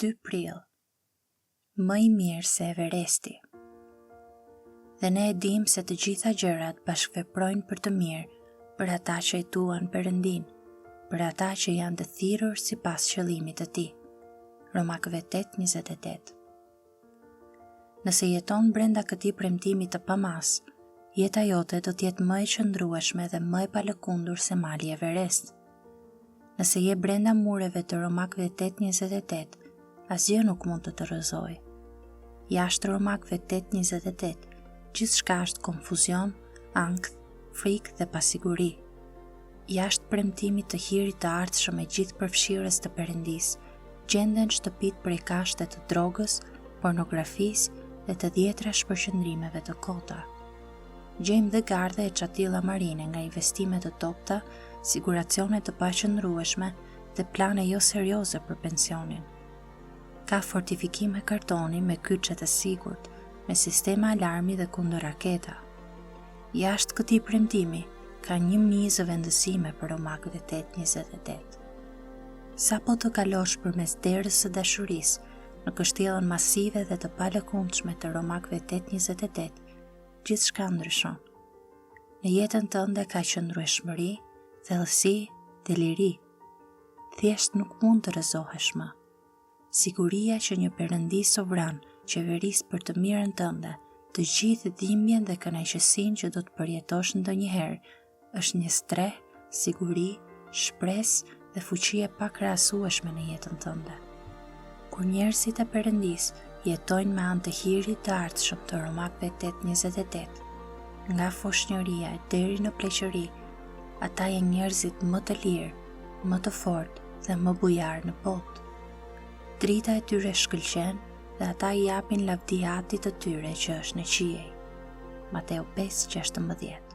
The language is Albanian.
2 prill. Më i mirë se Everesti. Dhe ne e dim se të gjitha gjërat bashkëveprojnë për të mirë për ata që e duan Perëndin, për ata që janë të thirrur sipas qëllimit të tij. Romakëve 8:28. Nëse jeton brenda këtij premtimi të pamas, jeta jote do të jetë më e qëndrueshme dhe më e palëkundur se mali Everest. Nëse je brenda mureve të Romakëve 8:28, asgjë nuk mund të të rrëzojë. Jashtë Romakëve 8:28, gjithçka është konfuzion, ankth, frikë dhe pasiguri. Jashtë premtimit të hirit të ardhshëm e gjithë përfshirës të Perëndisë, gjenden shtëpitë prej kashte të drogës, pornografisë dhe të 10 shpërqendrimeve të kota. Gjejmë dhe garde e çatilla marine nga investime të dobta, siguracione të paqëndrueshme dhe plane jo serioze për pensionin. Ka fortifikime kartoni me kyçe të sigurt, me sistema alarmi dhe kundër raketa. Jashtë këtij premtimi ka një mizë vendësime për Romakëve 8:28. Sa po të kalosh përmes derës së dashurisë në kështjellën masive dhe të palëkundshme të Romakëve 8:28, gjithçka ndryshon. Në jetën tënde ka qëndrueshmëri, thellësi dhe liri. Thjesht nuk mund të rrëzohesh më. Siguria që një Perëndi sovran qeveris për të mirën tënde, të gjithë dhimbjen dhe kënaqësinë që do të përjetosh ndonjëherë, është një streh, siguri, shpresë dhe fuqi e pakrahasueshme në jetën tënde. Kur njerëzit e Perëndisë jetojnë me anë të hirit të ardhshëm të Romakëve 8:28, nga foshnjëria deri në pleqëri, ata janë njerëzit më të lirë, më të fortë dhe më bujar në botë. Drita e tyre shkëlqen dhe ata i japin lavdi Atit të tyre që është në qiej. Mateo 5:16.